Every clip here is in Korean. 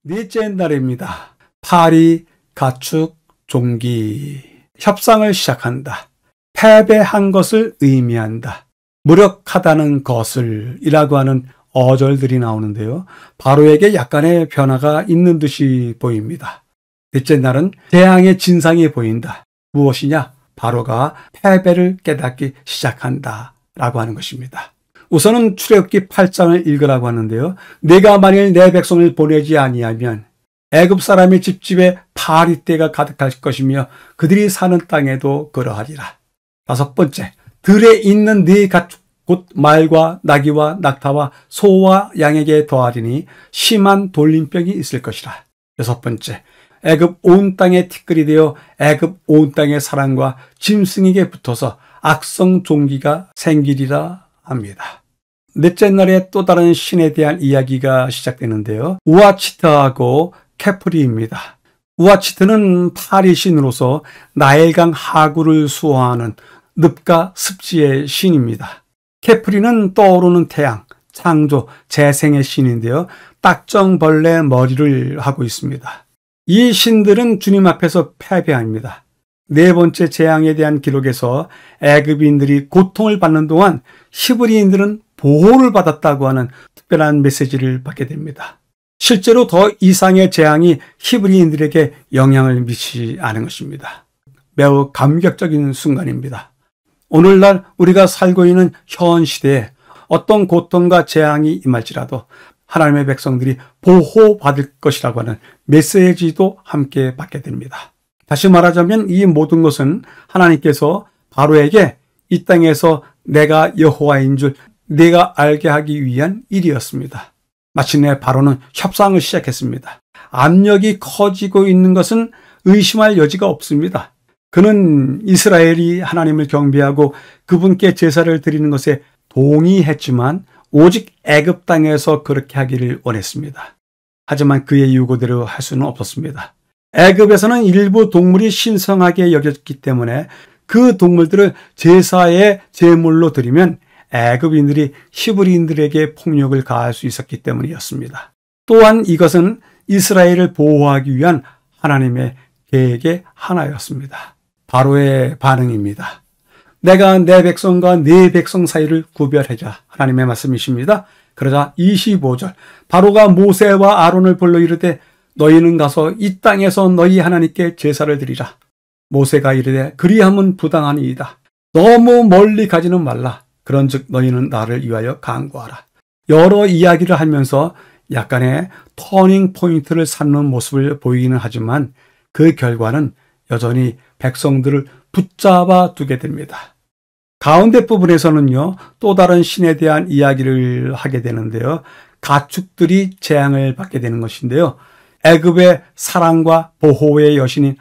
넷째 날입니다. 파리, 가축, 종기. 협상을 시작한다. 패배한 것을 의미한다. 무력하다는 것을 이라고 하는 어절들이 나오는데요. 바로에게 약간의 변화가 있는 듯이 보입니다. 넷째 날은 재앙의 진상이 보인다. 무엇이냐? 바로가 패배를 깨닫기 시작한다 라고 하는 것입니다. 우선은 출애굽기 8장을 읽으라고 하는데요. 내가 만일 내 백성을 보내지 아니하면 애굽 사람의 집집에 파리떼가 가득할 것이며 그들이 사는 땅에도 그러하리라. 다섯 번째, 들에 있는 네 가축 곧 말과 나귀와 낙타와 소와 양에게 더하리니 심한 돌림병이 있을 것이라. 여섯 번째, 애굽 온 땅에 티끌이 되어 애굽 온 땅의 사람과 짐승에게 붙어서 악성 종기가 생기리라 합니다. 넷째 날에 또 다른 신에 대한 이야기가 시작되는데요. 우아치트하고 케프리입니다. 우아치트는 파리 신으로서 나일강 하구를 수호하는 늪과 습지의 신입니다. 케프리는 떠오르는 태양, 창조, 재생의 신인데요. 딱정벌레 머리를 하고 있습니다. 이 신들은 주님 앞에서 패배합니다. 네 번째 재앙에 대한 기록에서 애굽인들이 고통을 받는 동안 히브리인들은 보호를 받았다고 하는 특별한 메시지를 받게 됩니다. 실제로 더 이상의 재앙이 히브리인들에게 영향을 미치지 않은 것입니다. 매우 감격적인 순간입니다. 오늘날 우리가 살고 있는 현 시대에 어떤 고통과 재앙이 임할지라도 하나님의 백성들이 보호받을 것이라고 하는 메시지도 함께 받게 됩니다. 다시 말하자면 이 모든 것은 하나님께서 바로에게 이 땅에서 내가 여호와인 줄 내가 알게 하기 위한 일이었습니다. 마침내 바로는 협상을 시작했습니다. 압력이 커지고 있는 것은 의심할 여지가 없습니다. 그는 이스라엘이 하나님을 경배하고 그분께 제사를 드리는 것에 동의했지만 오직 애굽 땅에서 그렇게 하기를 원했습니다. 하지만 그의 요구대로 할 수는 없었습니다. 애굽에서는 일부 동물이 신성하게 여겼기 때문에 그 동물들을 제사의 제물로 드리면 애굽인들이 히브리인들에게 폭력을 가할 수 있었기 때문이었습니다. 또한 이것은 이스라엘을 보호하기 위한 하나님의 계획의 하나였습니다. 바로의 반응입니다. 내가 내 백성과 네 백성 사이를 구별하자. 하나님의 말씀이십니다. 그러자 25절 바로가 모세와 아론을 불러 이르되 너희는 가서 이 땅에서 너희 하나님께 제사를 드리라. 모세가 이르되 그리함은 부당하니이다. 너무 멀리 가지는 말라. 그런즉 너희는 나를 위하여 간구하라. 여러 이야기를 하면서 약간의 터닝 포인트를 삼는 모습을 보이기는 하지만 그 결과는 여전히 백성들을 붙잡아 두게 됩니다. 가운데 부분에서는요, 또 다른 신에 대한 이야기를 하게 되는데요. 가축들이 재앙을 받게 되는 것인데요. 애굽의 사랑과 보호의 여신인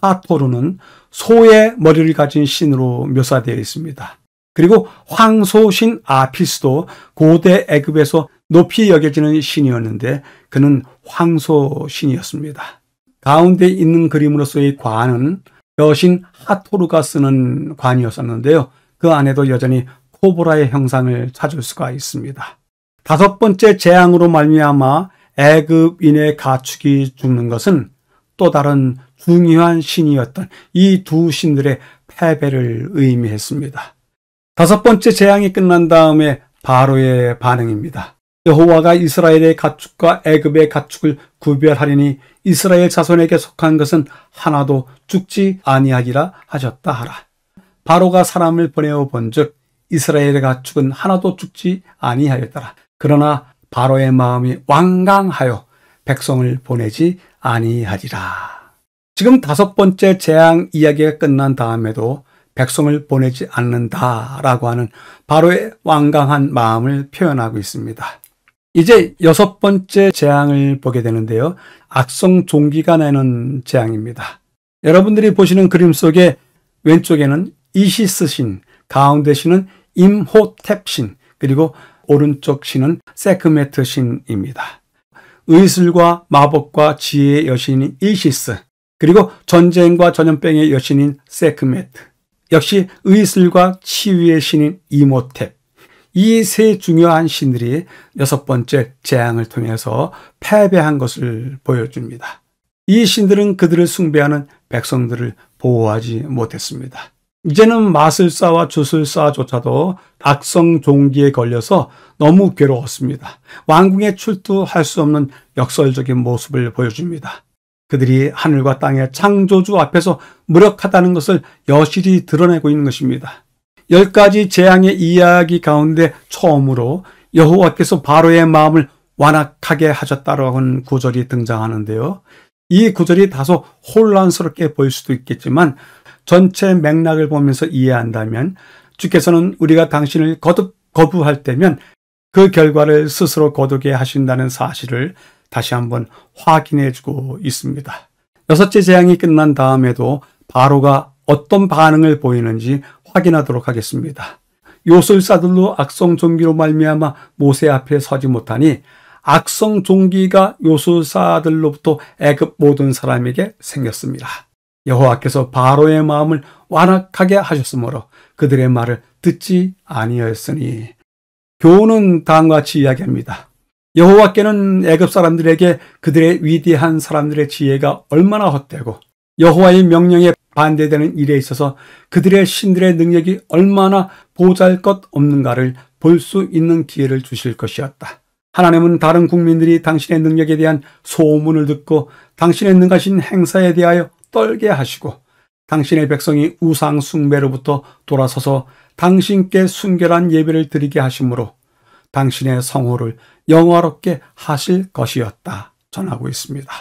하토르는 소의 머리를 가진 신으로 묘사되어 있습니다. 그리고 황소신 아피스도 고대 애굽에서 높이 여겨지는 신이었는데 그는 황소신이었습니다. 가운데 있는 그림으로서의 관은 여신 하토르가 쓰는 관이었었는데요. 그 안에도 여전히 코브라의 형상을 찾을 수가 있습니다. 다섯 번째 재앙으로 말미암아 애굽인의 가축이 죽는 것은 또 다른 중요한 신이었던 이 두 신들의 패배를 의미했습니다. 다섯 번째 재앙이 끝난 다음에 바로의 반응입니다. 여호와가 이스라엘의 가축과 애굽의 가축을 구별하리니 이스라엘 자손에게 속한 것은 하나도 죽지 아니하리라 하셨다 하라. 바로가 사람을 보내어 본즉 이스라엘의 가축은 하나도 죽지 아니하였더라. 그러나 바로의 마음이 완강하여 백성을 보내지 아니하리라. 지금 다섯 번째 재앙 이야기가 끝난 다음에도 백성을 보내지 않는다라고 하는 바로의 완강한 마음을 표현하고 있습니다. 이제 여섯 번째 재앙을 보게 되는데요. 악성 종기가 내는 재앙입니다. 여러분들이 보시는 그림 속에 왼쪽에는 이시스 신, 가운데 신은 임호탭 신, 그리고 오른쪽 신은 세크메트 신입니다. 의술과 마법과 지혜의 여신인 이시스, 그리고 전쟁과 전염병의 여신인 세크메트, 역시 의술과 치유의 신인 이모탭, 이 세 중요한 신들이 여섯 번째 재앙을 통해서 패배한 것을 보여줍니다. 이 신들은 그들을 숭배하는 백성들을 보호하지 못했습니다. 이제는 마술사와 주술사조차도 악성 종기에 걸려서 너무 괴로웠습니다. 왕궁에 출두할 수 없는 역설적인 모습을 보여줍니다. 그들이 하늘과 땅의 창조주 앞에서 무력하다는 것을 여실히 드러내고 있는 것입니다. 10가지 재앙의 이야기 가운데 처음으로 여호와께서 바로의 마음을 완악하게 하셨다라고 하는 구절이 등장하는데요. 이 구절이 다소 혼란스럽게 보일 수도 있겠지만 전체 맥락을 보면서 이해한다면 주께서는 우리가 당신을 거듭 거부할 때면 그 결과를 스스로 거두게 하신다는 사실을 다시 한번 확인해주고 있습니다. 여섯째 재앙이 끝난 다음에도 바로가 어떤 반응을 보이는지 확인하도록 하겠습니다. 요술사들로 악성 종기로 말미암아 모세 앞에 서지 못하니 악성 종기가 요술사들로부터 애굽 모든 사람에게 생겼습니다. 여호와께서 바로의 마음을 완악하게 하셨으므로 그들의 말을 듣지 아니하였으니. 교훈은 다음과 같이 이야기합니다. 여호와께는 애굽 사람들에게 그들의 위대한 사람들의 지혜가 얼마나 헛되고 여호와의 명령에 반대되는 일에 있어서 그들의 신들의 능력이 얼마나 보잘것없는가를 볼 수 있는 기회를 주실 것이었다. 하나님은 다른 국민들이 당신의 능력에 대한 소문을 듣고 당신의 능하신 행사에 대하여 떨게 하시고 당신의 백성이 우상 숭배로부터 돌아서서 당신께 순결한 예배를 드리게 하심으로 당신의 성호를 영화롭게 하실 것이었다 전하고 있습니다.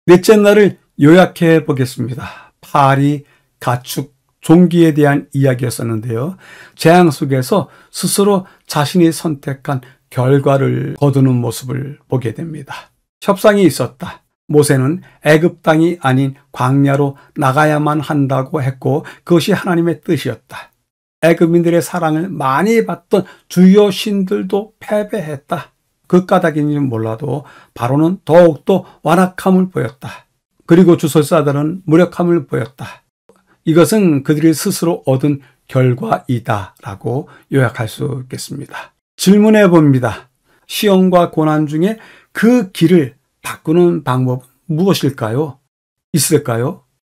넷째 날을 요약해 보겠습니다. 파리, 가축, 종기에 대한 이야기였었는데요. 재앙 속에서 스스로 자신이 선택한 결과를 거두는 모습을 보게 됩니다. 협상이 있었다. 모세는 애굽 땅이 아닌 광야로 나가야만 한다고 했고 그것이 하나님의 뜻이었다. 애굽인들의 사랑을 많이 받던 주요 신들도 패배했다. 그 까닭인지 몰라도 바로는 더욱더 완악함을 보였다. 그리고 주술사들은 무력함을 보였다. 이것은 그들이 스스로 얻은 결과이다라고 요약할 수 있겠습니다. 질문해 봅니다. 시험과 고난 중에 그 길을 바꾸는 방법은 무엇일까요? 있을까요?